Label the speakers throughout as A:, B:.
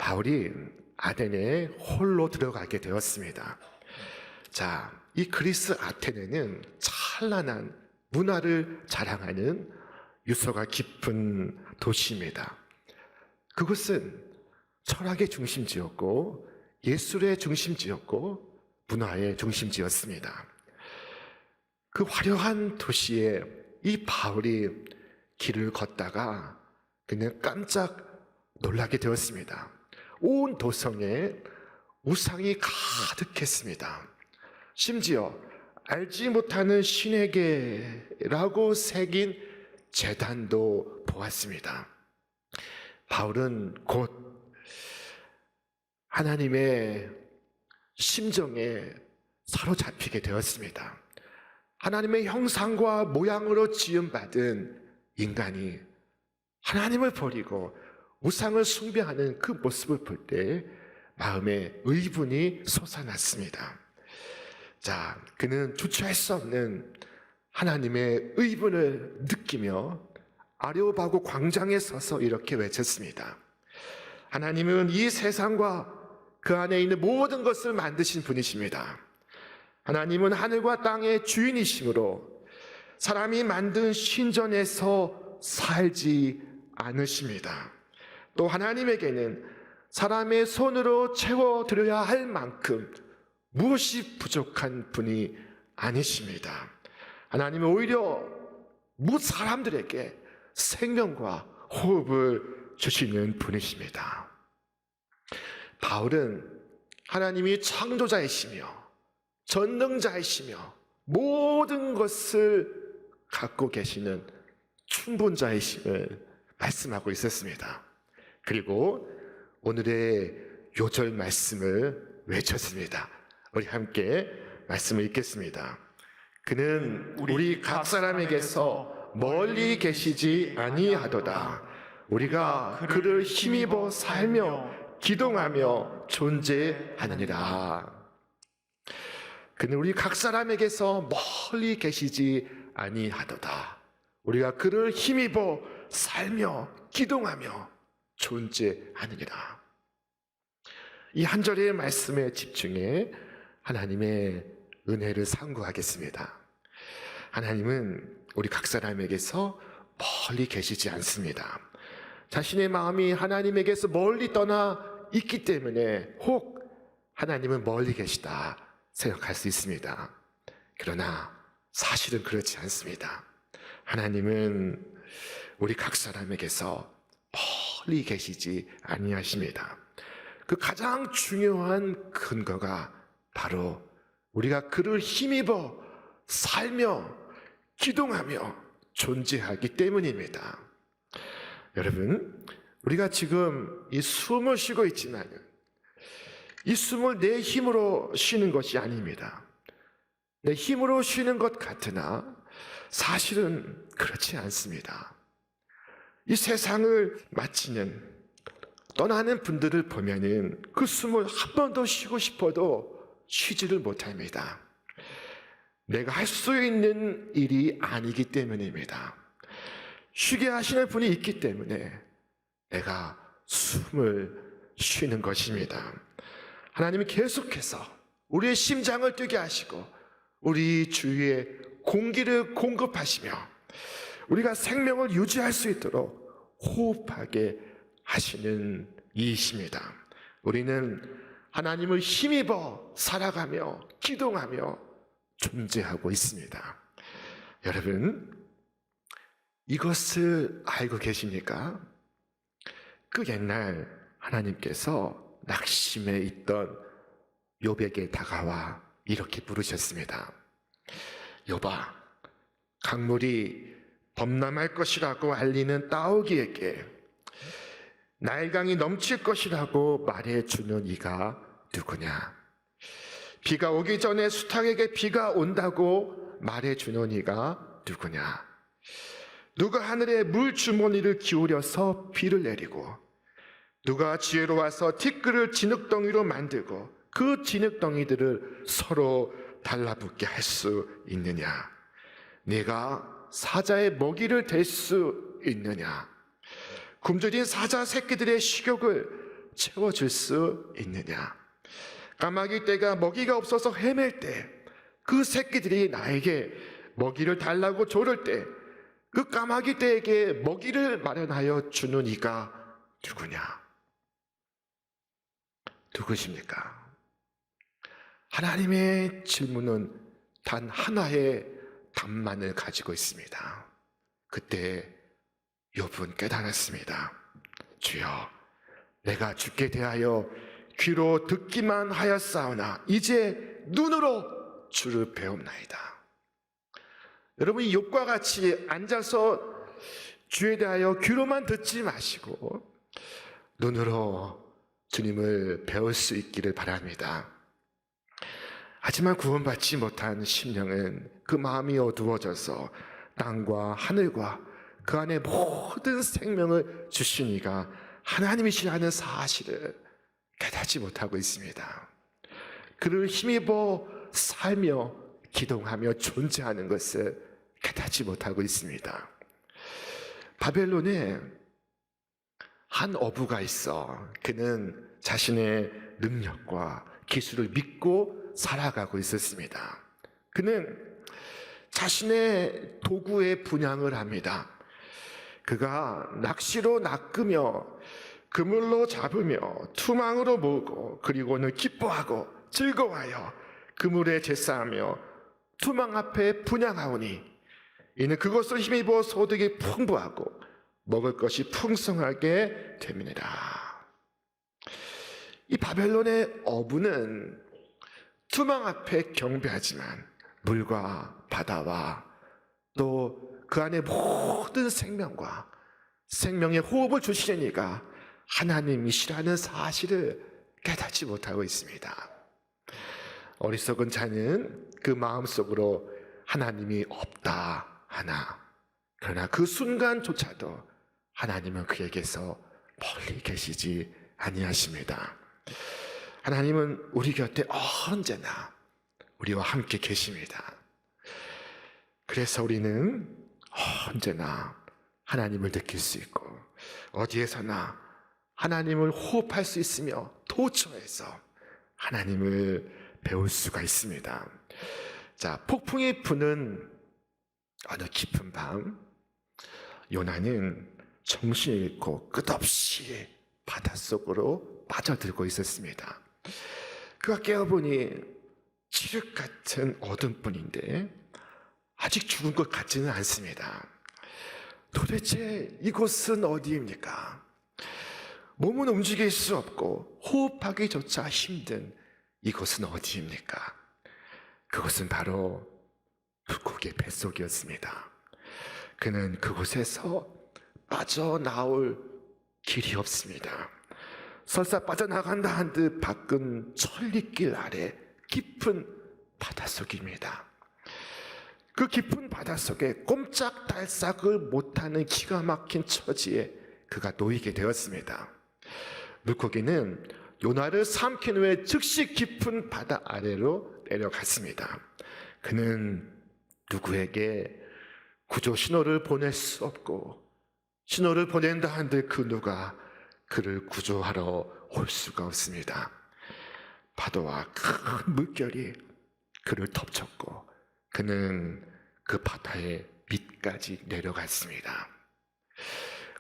A: 바울이 아테네에 홀로 들어가게 되었습니다. 자, 이 그리스 아테네는 찬란한 문화를 자랑하는 유서가 깊은 도시입니다. 그곳은 철학의 중심지였고 예술의 중심지였고 문화의 중심지였습니다. 그 화려한 도시에 이 바울이 길을 걷다가 그냥 깜짝 놀라게 되었습니다. 온 도성에 우상이 가득했습니다. 심지어 알지 못하는 신에게라고 새긴 제단도 보았습니다. 바울은 곧 하나님의 심정에 사로잡히게 되었습니다. 하나님의 형상과 모양으로 지음받은 인간이 하나님을 버리고 우상을 숭배하는 그 모습을 볼 때 마음에 의분이 솟아났습니다. 자, 그는 주체할 수 없는 하나님의 의분을 느끼며 아레오바고 광장에 서서 이렇게 외쳤습니다. 하나님은 이 세상과 그 안에 있는 모든 것을 만드신 분이십니다. 하나님은 하늘과 땅의 주인이시므로 사람이 만든 신전에서 살지 않으십니다. 또 하나님에게는 사람의 손으로 채워드려야 할 만큼 무엇이 부족한 분이 아니십니다. 하나님은 오히려 사람들에게 생명과 호흡을 주시는 분이십니다. 바울은 하나님이 창조자이시며 전능자이시며 모든 것을 갖고 계시는 충분자이심을 말씀하고 있었습니다. 그리고 오늘의 요절 말씀을 외쳤습니다. 우리 함께 말씀을 읽겠습니다. 그는 우리 각 사람에게서 멀리 계시지 아니하도다. 우리가 그를 힘입어 살며 기동하며 존재하느니라. 그는 우리 각 사람에게서 멀리 계시지 아니하도다. 우리가 그를 힘입어 살며 기동하며 존재하느니라. 이 한 절의 말씀에 집중해 하나님의 은혜를 상고하겠습니다. 하나님은 우리 각 사람에게서 멀리 계시지 않습니다. 자신의 마음이 하나님에게서 멀리 떠나 있기 때문에 혹 하나님은 멀리 계시다 생각할 수 있습니다. 그러나 사실은 그렇지 않습니다. 하나님은 우리 각 사람에게서 멀리 계시지 아니하십니다. 그 가장 중요한 근거가 바로 우리가 그를 힘입어 살며 기동하며 존재하기 때문입니다. 여러분, 우리가 지금 이 숨을 쉬고 있지만 이 숨을 내 힘으로 쉬는 것이 아닙니다. 내 힘으로 쉬는 것 같으나 사실은 그렇지 않습니다. 이 세상을 마치는 떠나는 분들을 보면은 그 숨을 한 번 더 쉬고 싶어도 쉬지를 못합니다. 내가 할 수 있는 일이 아니기 때문입니다. 쉬게 하시는 분이 있기 때문에 내가 숨을 쉬는 것입니다. 하나님이 계속해서 우리의 심장을 뛰게 하시고 우리 주위에 공기를 공급하시며 우리가 생명을 유지할 수 있도록 호흡하게 하시는 이이십니다. 우리는 하나님을 힘입어 살아가며 기동하며 존재하고 있습니다. 여러분, 이것을 알고 계십니까? 그 옛날 하나님께서 낙심해 있던 욥에게 다가와 이렇게 부르셨습니다. 욥아, 강물이 범람할 것이라고 알리는 따오기에게 나일강이 넘칠 것이라고 말해주는 이가 누구냐? 비가 오기 전에 수탉에게 비가 온다고 말해주는 이가 누구냐? 누가 하늘에 물 주머니를 기울여서 비를 내리고 누가 지혜로워서 티끌을 진흙덩이로 만들고 그 진흙덩이들을 서로 달라붙게 할 수 있느냐? 네가 사자의 먹이를 댈 수 있느냐? 굶주린 사자 새끼들의 식욕을 채워줄 수 있느냐? 까마귀 떼가 먹이가 없어서 헤맬 때 그 새끼들이 나에게 먹이를 달라고 조를 때 그 까마귀 떼에게 먹이를 마련하여 주는 이가 누구냐? 누구십니까? 하나님의 질문은 단 하나의 답만을 가지고 있습니다. 그때 욥은 깨달았습니다. 주여, 내가 주께 대하여 귀로 듣기만 하였사오나 이제 눈으로 주를 배움나이다. 여러분, 이 욥과 같이 앉아서 주에 대하여 귀로만 듣지 마시고 눈으로 주님을 배울 수 있기를 바랍니다. 하지만 구원받지 못한 심령은 그 마음이 어두워져서 땅과 하늘과 그 안에 모든 생명을 주신 이가 하나님이시라는 사실을 깨닫지 못하고 있습니다. 그를 힘입어 살며 기동하며 존재하는 것을 깨닫지 못하고 있습니다. 바벨론에 한 어부가 있어. 그는 자신의 능력과 기술을 믿고 살아가고 있었습니다. 그는 자신의 도구에 분향을 합니다. 그가 낚시로 낚으며 그물로 잡으며 투망으로 모으고 그리고는 기뻐하고 즐거워하여 그물에 제사하며 투망 앞에 분향하오니 이는 그것을 힘입어 소득이 풍부하고 먹을 것이 풍성하게 됨이니라. 이 바벨론의 어부는 투망 앞에 경배하지만 물과 바다와 또 그 안에 모든 생명과 생명의 호흡을 주시는 이가 하나님이시라는 사실을 깨닫지 못하고 있습니다. 어리석은 자는 그 마음속으로 하나님이 없다 하나, 그러나 그 순간조차도 하나님은 그에게서 멀리 계시지 아니하십니다. 하나님은 우리 곁에 언제나 우리와 함께 계십니다. 그래서 우리는 언제나 하나님을 느낄 수 있고 어디에서나 하나님을 호흡할 수 있으며 도처에서 하나님을 배울 수가 있습니다. 자, 폭풍이 부는 어느 깊은 밤, 요나는 정신을 잃고 끝없이 바닷속으로 빠져들고 있었습니다. 그가 깨어보니 칠흑 같은 어둠뿐인데 아직 죽은 것 같지는 않습니다. 도대체 이곳은 어디입니까? 몸은 움직일 수 없고 호흡하기조차 힘든 이곳은 어디입니까? 그곳은 바로 물고기의 뱃속이었습니다. 그는 그곳에서 빠져나올 길이 없습니다. 설사 빠져나간다 한 듯 밖은 천리길 아래 깊은 바닷속입니다. 그 깊은 바닷속에 꼼짝달싹을 못하는 기가 막힌 처지에 그가 놓이게 되었습니다. 물고기는 요나를 삼킨 후에 즉시 깊은 바다 아래로 내려갔습니다. 그는 누구에게 구조 신호를 보낼 수 없고 신호를 보낸다 한들 그 누가 그를 구조하러 올 수가 없습니다. 파도와 큰 물결이 그를 덮쳤고 그는 그 바다의 밑까지 내려갔습니다.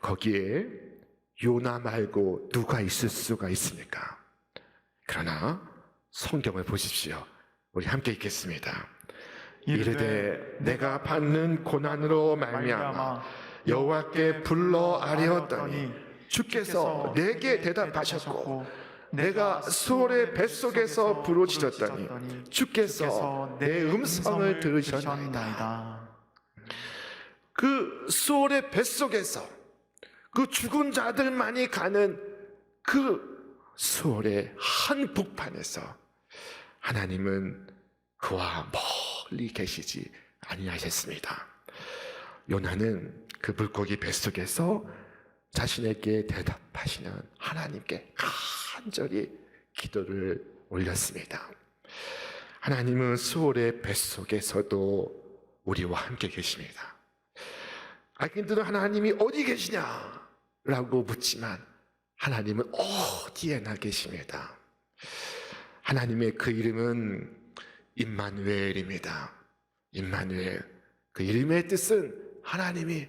A: 거기에 요나 말고 누가 있을 수가 있습니까? 그러나 성경을 보십시오. 우리 함께 읽겠습니다. 이르되 내가 받는 고난으로 말미암아 여호와께 불러 아뢰었더니 주께서 내게 대답하셨고 내가 수월의 뱃속에서 부르짖었더니 주께서 내 음성을 들으셨나이다. 그 수월의 뱃속에서 그 죽은 자들만이 가는 그 수월의 한 북판에서 하나님은 그와 멀리 계시지 아니하셨습니다. 요나는 그 물고기 뱃속에서 자신에게 대답하시는 하나님께 간절히 기도를 올렸습니다. 하나님은 수월의 뱃속에서도 우리와 함께 계십니다. 악인들은 하나님이 어디 계시냐라고 묻지만 하나님은 어디에나 계십니다. 하나님의 그 이름은 임마누엘입니다. 임마누엘. 그 이름의 뜻은 하나님이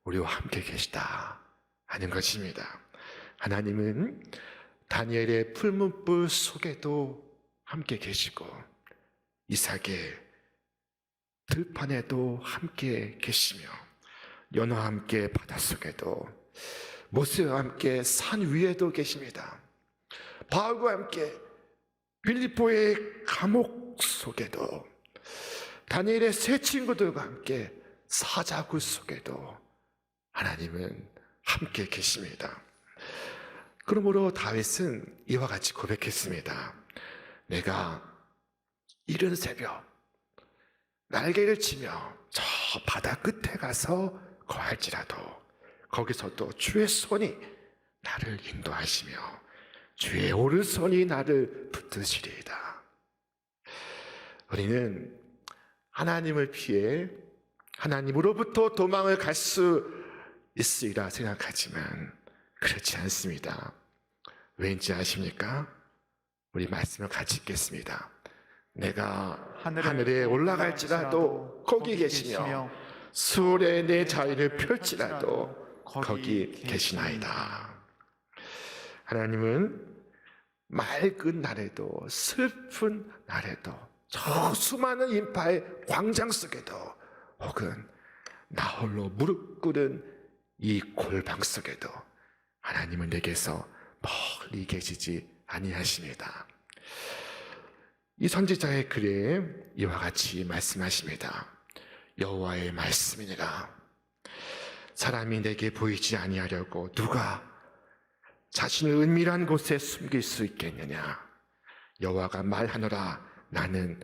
A: 우리와 함께 계시다 하는 것입니다. 하나님은 다니엘의 풀문불 속에도 함께 계시고 이삭의 들판에도 함께 계시며 연어와 함께 바닷속에도 모세와 함께 산 위에도 계십니다. 바울과 함께 빌립보의 감옥 속에도 다니엘의 세 친구들과 함께 사자굴 속에도 하나님은 함께 계십니다. 그러므로 다윗은 이와 같이 고백했습니다. 내가 이른 새벽 날개를 치며 저 바다 끝에 가서 거할지라도 거기서도 주의 손이 나를 인도하시며 주의 오른손이 나를 붙드시리이다. 우리는 하나님을 피해 하나님으로부터 도망을 갈 수 있으리라 생각하지만 그렇지 않습니다. 왠지 아십니까? 우리 말씀을 같이 읽겠습니다. 내가 하늘에 올라갈지라도 거기 계시며 수월에 내 자유를 펼치라도 거기 계시나이다. 하나님은 맑은 날에도 슬픈 날에도 저 수많은 인파의 광장 속에도 혹은 나 홀로 무릎 꿇은 이 골방 속에도 하나님은 내게서 멀리 계시지 아니하십니다. 이 선지자의 글에 이와 같이 말씀하십니다. 여호와의 말씀이니라. 사람이 내게 보이지 아니하려고 누가 자신을 은밀한 곳에 숨길 수 있겠느냐. 여호와가 말하노라. 나는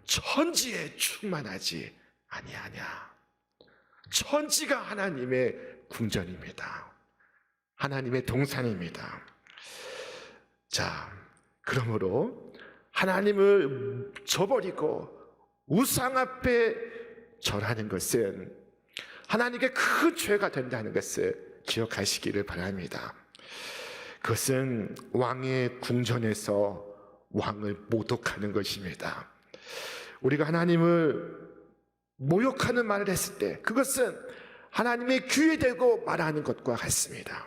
A: 천지에 충만하지 아니하냐. 천지가 하나님의 궁전입니다. 하나님의 동산입니다. 자, 그러므로 하나님을 저버리고 우상 앞에 절하는 것은 하나님께 큰 죄가 된다는 것을 기억하시기를 바랍니다. 그것은 왕의 궁전에서 왕을 모독하는 것입니다. 우리가 하나님을 모욕하는 말을 했을 때 그것은 하나님의 귀에 대고 말하는 것과 같습니다.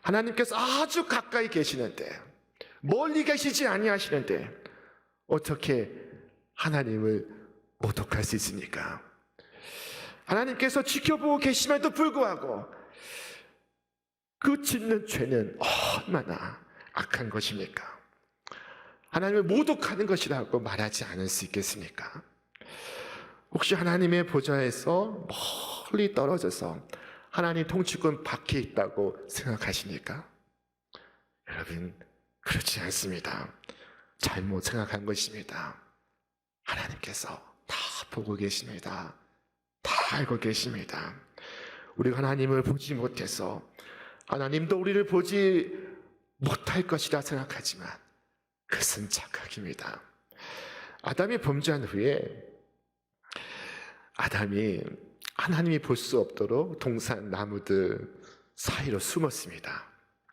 A: 하나님께서 아주 가까이 계시는데 멀리 계시지 아니하시는데 어떻게 하나님을 모독할 수 있습니까? 하나님께서 지켜보고 계심에도 불구하고 그 짓는 죄는 얼마나 악한 것입니까? 하나님을 모독하는 것이라고 말하지 않을 수 있겠습니까? 혹시 하나님의 보좌에서 멀리 떨어져서 하나님 통치권 밖에 있다고 생각하십니까? 여러분, 그렇지 않습니다. 잘못 생각한 것입니다. 하나님께서 다 보고 계십니다. 다 알고 계십니다. 우리가 하나님을 보지 못해서 하나님도 우리를 보지 못할 것이라 생각하지만 그것은 착각입니다. 아담이 범죄한 후에 아담이 하나님이 볼 수 없도록 동산 나무들 사이로 숨었습니다.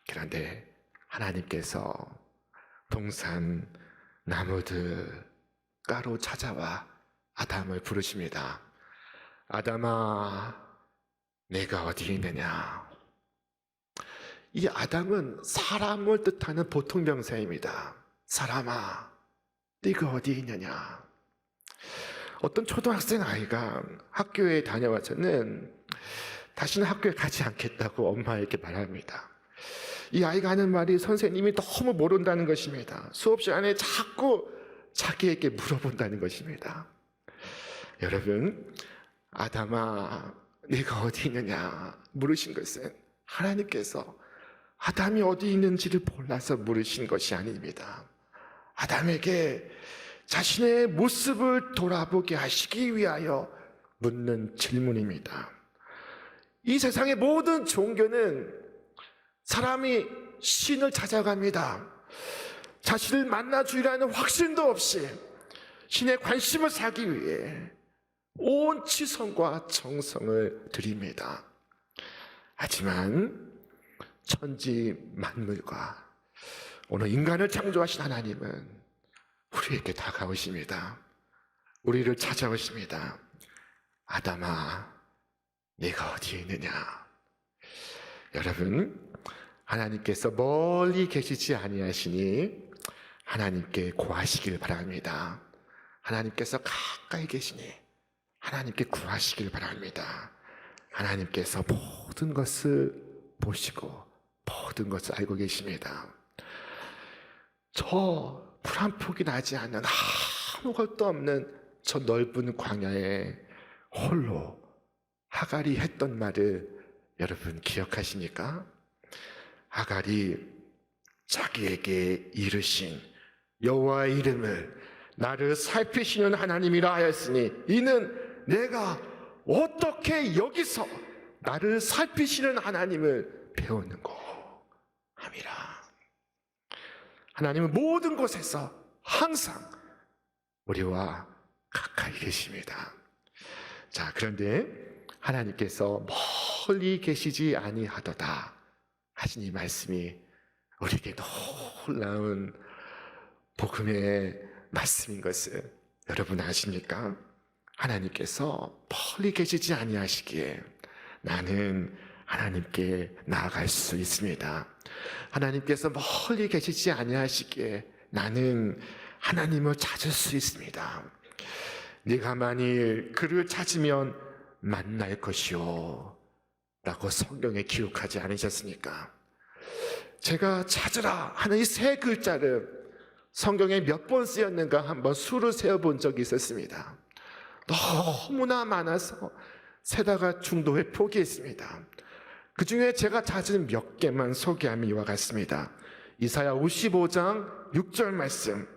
A: 그런데 하나님께서 동산 나무들 가로 찾아와 아담을 부르십니다. 아담아, 내가 어디 있느냐? 이 아담은 사람을 뜻하는 보통 명사입니다. 사람아, 네가 어디 있느냐? 어떤 초등학생 아이가 학교에 다녀와서는 다시는 학교에 가지 않겠다고 엄마에게 말합니다. 이 아이가 하는 말이 선생님이 너무 모른다는 것입니다. 수업 시간에 자꾸 자기에게 물어본다는 것입니다. 여러분, 아담아, 네가 어디 있느냐 물으신 것은 하나님께서 아담이 어디 있는지를 몰라서 물으신 것이 아닙니다. 아담에게 자신의 모습을 돌아보게 하시기 위하여 묻는 질문입니다. 이 세상의 모든 종교는 사람이 신을 찾아갑니다. 자신을 만나주리라는 확신도 없이 신의 관심을 사기 위해 온 치성과 정성을 드립니다. 하지만 천지 만물과 오늘 인간을 창조하신 하나님은 우리에게 다가오십니다. 우리를 찾아오십니다. 아담아, 네가 어디에 있느냐? 여러분, 하나님께서 멀리 계시지 아니하시니 하나님께 구하시길 바랍니다. 하나님께서 가까이 계시니 하나님께 구하시길 바랍니다. 하나님께서 모든 것을 보시고 모든 것을 알고 계십니다. 저 물 한 폭이 나지 않는 아무것도 없는 저 넓은 광야에 홀로 하갈이 했던 말을 여러분 기억하십니까? 하갈이 자기에게 이르신 여호와의 이름을 나를 살피시는 하나님이라 하였으니 이는 내가 어떻게 여기서 나를 살피시는 하나님을 배웠는고 함이라. 하나님은 모든 곳에서 항상 우리와 가까이 계십니다. 자, 그런데 하나님께서 멀리 계시지 아니하도다 하신 이 말씀이 우리에게 놀라운 복음의 말씀인 것을 여러분 아십니까? 하나님께서 멀리 계시지 아니하시기에 나는 하나님께 나아갈 수 있습니다. 하나님께서 멀리 계시지 아니하시기에 나는 하나님을 찾을 수 있습니다. 네가 만일 그를 찾으면 만날 것이요 라고 성경에 기록하지 않으셨습니까? 제가 찾으라 하는 이 세 글자를 성경에 몇 번 쓰였는가 한번 수를 세어본 적이 있었습니다. 너무나 많아서 세다가 중도에 포기했습니다. 그 중에 제가 찾은 몇 개만 소개하면 이와 같습니다. 이사야 55장 6절 말씀,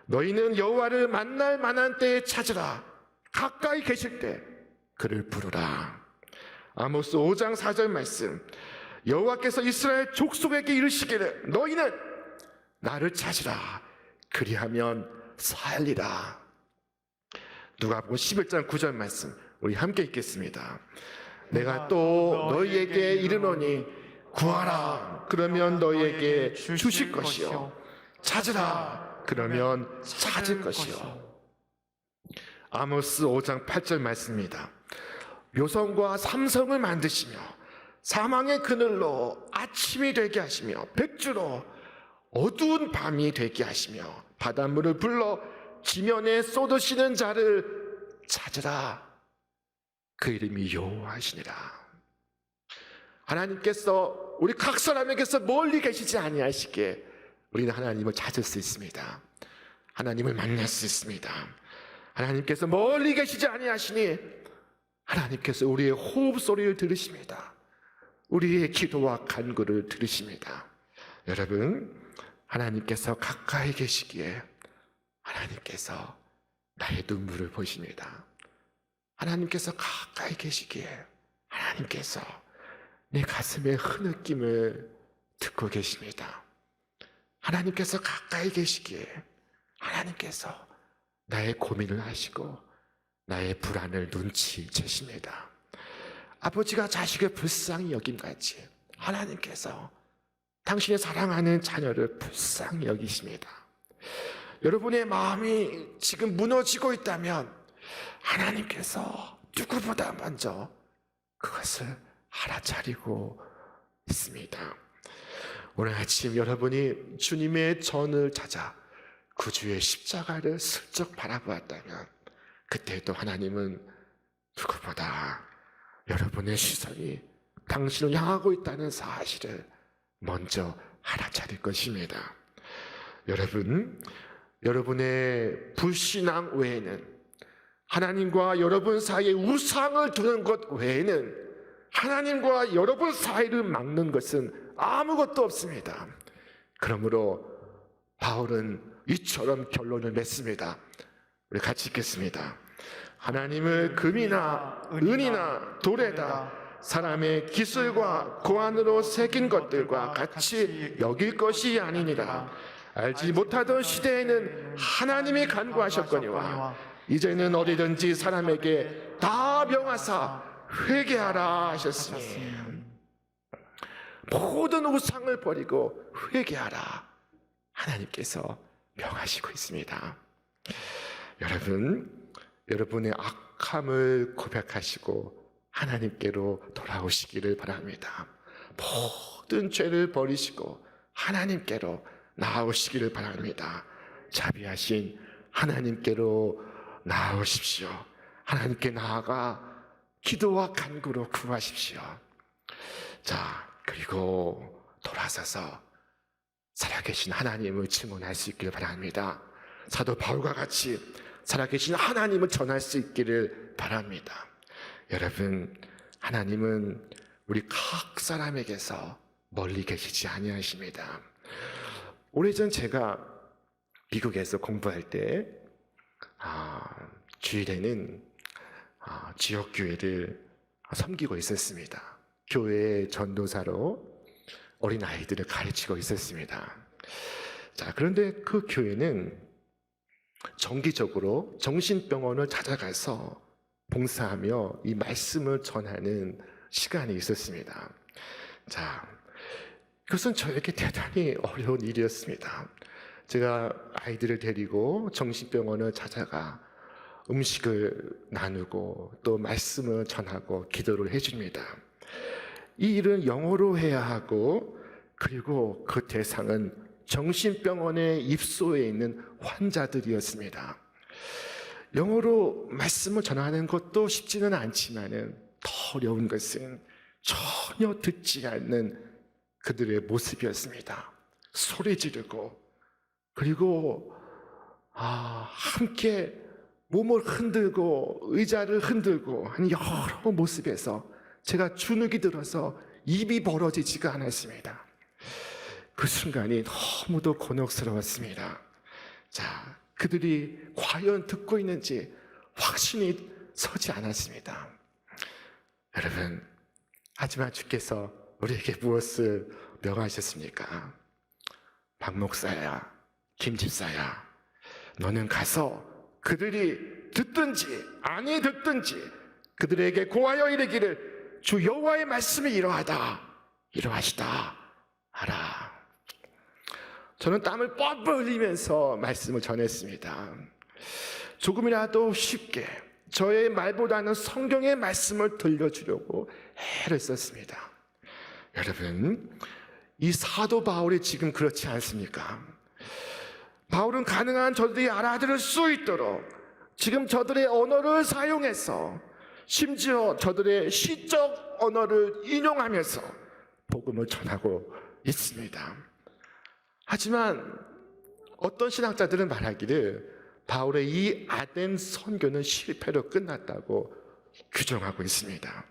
A: 너희는 여호와를 만날 만한 때에 찾으라. 가까이 계실 때 그를 부르라. 아모스 5장 4절 말씀, 여호와께서 이스라엘 족속에게 이르시기를 너희는 나를 찾으라. 그리하면 살리라. 누가복음 11장 9절 말씀, 우리 함께 읽겠습니다. 내가 또 너희에게 이르노니 구하라. 그러면 너희에게 주실 것이요. 찾으라. 그러면 찾을 것이요. 아모스 5장 8절 말씀입니다. 묘성과 삼성을 만드시며 사망의 그늘로 아침이 되게 하시며 백주로 어두운 밤이 되게 하시며 바닷물을 불러 지면에 쏟으시는 자를 찾으라. 그 이름이 여호와시니라. 하나님께서 우리 각 사람에게서 멀리 계시지 아니하시기에 우리는 하나님을 찾을 수 있습니다. 하나님을 만날 수 있습니다. 하나님께서 멀리 계시지 아니하시니 하나님께서 우리의 호흡 소리를 들으십니다. 우리의 기도와 간구를 들으십니다. 여러분, 하나님께서 가까이 계시기에 하나님께서 나의 눈물을 보십니다. 하나님께서 가까이 계시기에 하나님께서 내 가슴의 흐느낌을 듣고 계십니다. 하나님께서 가까이 계시기에 하나님께서 나의 고민을 하시고 나의 불안을 눈치채십니다. 아버지가 자식을 불쌍히 여김같이 하나님께서 당신의 사랑하는 자녀를 불쌍히 여기십니다. 여러분의 마음이 지금 무너지고 있다면 하나님께서 누구보다 먼저 그것을 알아차리고 있습니다. 오늘 아침 여러분이 주님의 전을 찾아 구주의 십자가를 슬쩍 바라보았다면 그때도 하나님은 누구보다 여러분의 시선이 당신을 향하고 있다는 사실을 먼저 알아차릴 것입니다. 여러분의 불신앙 외에는 하나님과 여러분 사이에 우상을 두는 것 외에는 하나님과 여러분 사이를 막는 것은 아무것도 없습니다. 그러므로 바울은 이처럼 결론을 맺습니다. 우리 같이 읽겠습니다. 하나님을 금이나 은이나 돌에다 사람의 기술과 고안으로 새긴 것들과 같이 여길 것이 아니니라. 알지 못하던 시대에는 하나님이 간구하셨거니와 이제는 어디든지 사람에게 다 명하사 회개하라 하셨으니. 모든 우상을 버리고 회개하라. 하나님께서 명하시고 있습니다. 여러분, 여러분의 악함을 고백하시고 하나님께로 돌아오시기를 바랍니다. 모든 죄를 버리시고 하나님께로 나아오시기를 바랍니다. 자비하신 하나님께로 나아오십시오. 하나님께 나아가 기도와 간구로 구하십시오. 자, 그리고 돌아서서 살아계신 하나님을 증언할 수 있기를 바랍니다. 사도 바울과 같이 살아계신 하나님을 전할 수 있기를 바랍니다. 여러분, 하나님은 우리 각 사람에게서 멀리 계시지 아니하십니다. 오래전 제가 미국에서 공부할 때 주일에는 지역교회를 섬기고 있었습니다. 교회 전도사로 어린아이들을 가르치고 있었습니다. 자, 그런데 그 교회는 정기적으로 정신병원을 찾아가서 봉사하며 이 말씀을 전하는 시간이 있었습니다. 자, 그것은 저에게 대단히 어려운 일이었습니다. 제가 아이들을 데리고 정신병원을 찾아가 음식을 나누고 또 말씀을 전하고 기도를 해줍니다. 이 일은 영어로 해야 하고, 그리고 그 대상은 정신병원의 입소에 있는 환자들이었습니다. 영어로 말씀을 전하는 것도 쉽지는 않지만은 더 어려운 것은 전혀 듣지 않는 그들의 모습이었습니다. 소리 지르고, 그리고 함께 몸을 흔들고 의자를 흔들고 하는 여러 모습에서 제가 주눅이 들어서 입이 벌어지지가 않았습니다. 그 순간이 너무도 곤혹스러웠습니다. 자, 그들이 과연 듣고 있는지 확신이 서지 않았습니다. 여러분, 하지만 주께서 우리에게 무엇을 명하셨습니까? 박 목사야, 김 집사야, 너는 가서 그들이 듣든지 아니 듣든지 그들에게 고하여 이르기를 주 여호와의 말씀이 이러하시다 하라. 저는 땀을 뻘뻘 흘리면서 말씀을 전했습니다. 조금이라도 쉽게 저의 말보다는 성경의 말씀을 들려주려고 애를 썼습니다. 여러분, 이 사도 바울이 지금 그렇지 않습니까? 바울은 가능한 저들이 알아들을 수 있도록 지금 저들의 언어를 사용해서, 심지어 저들의 시적 언어를 인용하면서 복음을 전하고 있습니다. 하지만 어떤 신학자들은 말하기를 바울의 이 아덴 선교는 실패로 끝났다고 규정하고 있습니다.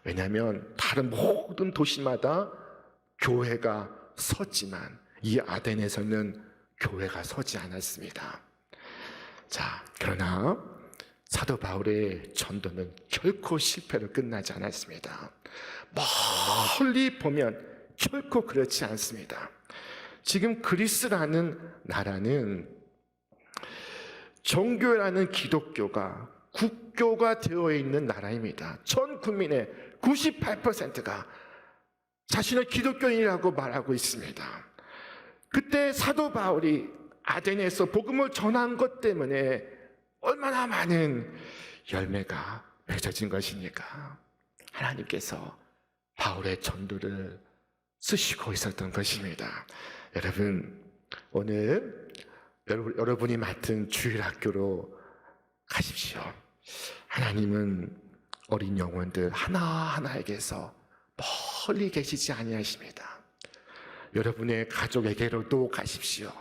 A: 왜냐하면 다른 모든 도시마다 교회가 섰지만 이 아덴에서는 교회가 서지 않았습니다. 자, 그러나 사도 바울의 전도는 결코 실패로 끝나지 않았습니다. 멀리 보면 결코 그렇지 않습니다. 지금 그리스라는 나라는 정교회라는 기독교가 국교가 되어 있는 나라입니다. 전 국민의 98%가 자신을 기독교인이라고 말하고 있습니다. 그때 사도 바울이 아덴에서 복음을 전한 것 때문에 얼마나 많은 열매가 맺어진 것입니까? 하나님께서 바울의 전도를 쓰시고 있었던 것입니다. 여러분, 오늘 여러분이 맡은 주일학교로 가십시오. 하나님은 어린 영혼들 하나하나에게서 멀리 계시지 아니하십니다. 여러분의 가족에게로도 가십시오.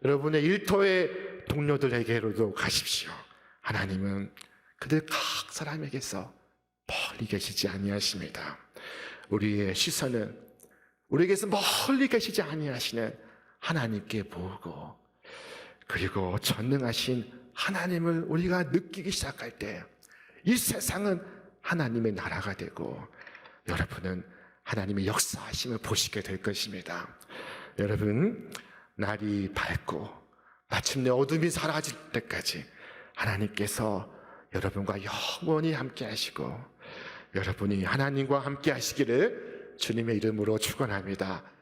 A: 여러분의 일터의 동료들에게로도 가십시오. 하나님은 그들 각 사람에게서 멀리 계시지 아니하십니다. 우리의 시선은 우리에게서 멀리 계시지 아니하시는 하나님께 보고, 그리고 전능하신 하나님을 우리가 느끼기 시작할 때 이 세상은 하나님의 나라가 되고 여러분은 하나님의 역사하심을 보시게 될 것입니다. 여러분, 날이 밝고 마침내 어둠이 사라질 때까지 하나님께서 여러분과 영원히 함께 하시고 여러분이 하나님과 함께 하시기를 주님의 이름으로 축원합니다.